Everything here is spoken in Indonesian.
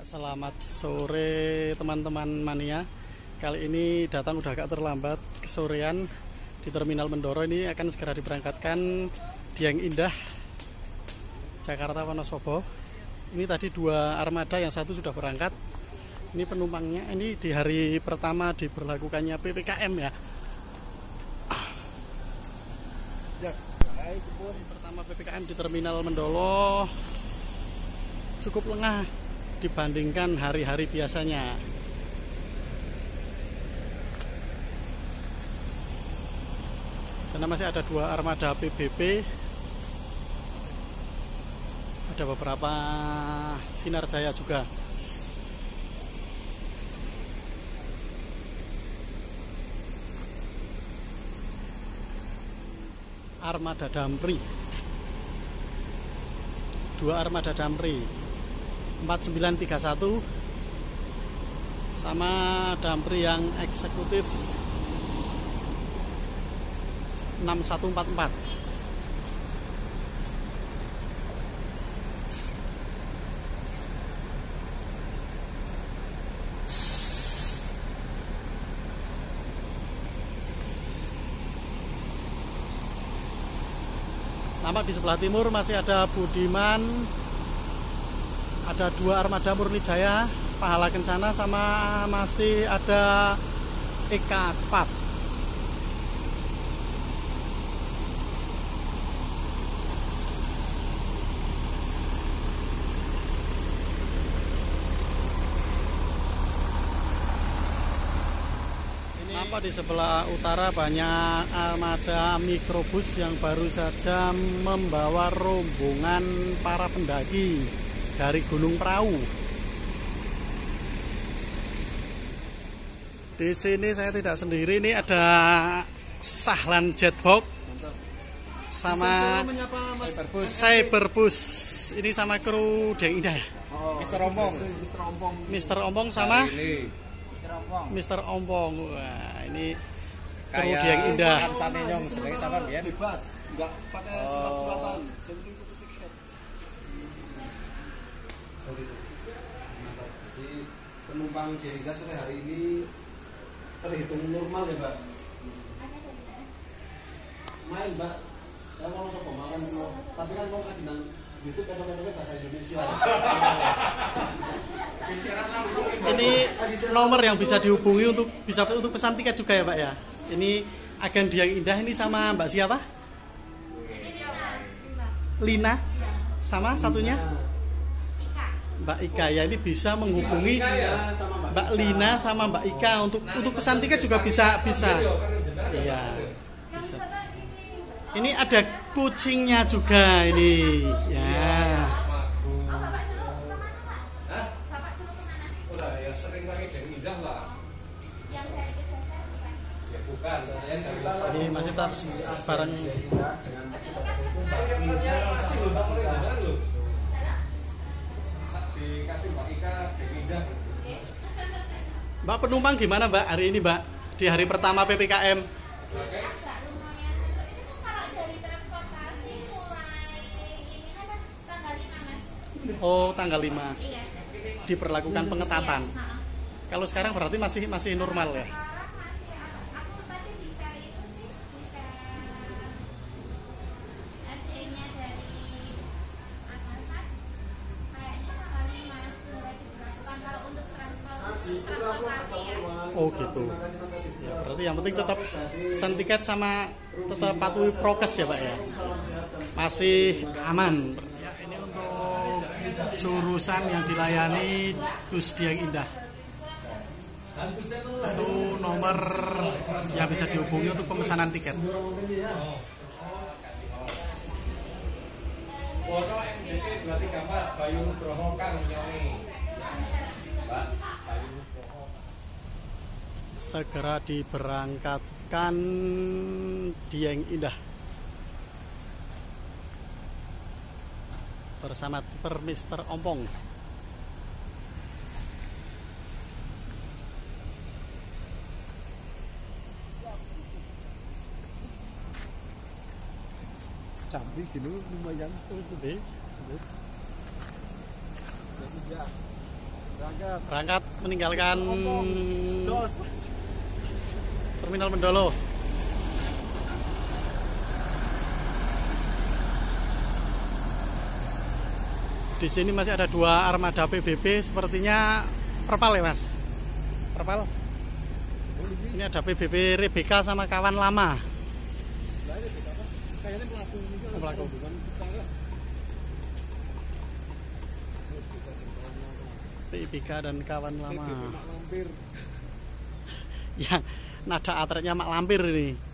Selamat sore teman-teman mania. Kali ini datang udah agak terlambat, kesorean di Terminal Mendoro. Ini akan segera diberangkatkan Dieng Indah Jakarta Wonosobo. Ini tadi dua armada, yang satu sudah berangkat. Ini penumpangnya. Ini di hari pertama diberlakukannya PPKM ya. Hari pertama PPKM di Terminal Mendolo cukup lengah dibandingkan hari-hari biasanya. Sana masih ada dua armada PBB, ada beberapa Sinar Jaya juga. Armada Damri, dua armada Damri 4931 sama Damri yang eksekutif 6144. Nampak di sebelah timur masih ada Budiman, ada dua armada Murni Jaya, Pahala Kencana, sama masih ada Eka Cepat. Nampak di sebelah utara banyak armada mikrobus yang baru saja membawa rombongan para pendaki dari Gunung Prau. Di sini saya tidak sendiri, ini ada Sahlan Jetbox sama Cyberbus. Ini sama kru Dieng Indah. Mister Ompong sama Mister Ompong. Wah, ini kru Dieng Indah. Penumpang Dieng Indah sore hari ini terhitung normal ya, Mbak? Main, Mbak. Saya mau coba makan, tapi kan kalau kan bilang YouTube kadang-kadang bahasa Indonesia. Ini nomor yang bisa dihubungi untuk pesan tiket juga ya, Pak ya. Ini agen Dieng Indah ini sama Mbak siapa? Lina. Sama satunya? Mbak Ika ya. Ini bisa menghubungi Mbak Lina sama Mbak Ika untuk pesan tiket juga bisa. Iya, bisa. Ini ada kucingnya juga ini. Ya. Ini masih tetap barang. Mbak, penumpang gimana Mbak hari ini, Mbak, di hari pertama PPKM? Oh, tanggal 5 diberlakukan pengetatan. Kalau sekarang berarti masih normal ya? Oh gitu. Ya, berarti yang penting tetap pesan tiket sama tetap patuhi prokes ya Pak ya. Masih aman. Ya, ini untuk jurusan yang dilayani bus Dieng Indah. Itu nomor yang bisa dihubungi untuk pemesanan tiket. Foto MJP 234 Bayu Nugroho Kang Nyoni. Segera diberangkatkan Dieng Indah bersama driver Mister Ompong. Jambi jeneng lumayan terus deh. berangkat meninggalkan Terminal Mendolo. Di sini masih ada 2 armada PBB, sepertinya Perpal ya Mas? Perpal. Ini ada PBB Rebecca sama kawan lama. Kayaknya pelaku. Rebecca dan kawan lama. Yang nada atretnya Mak Lampir ini.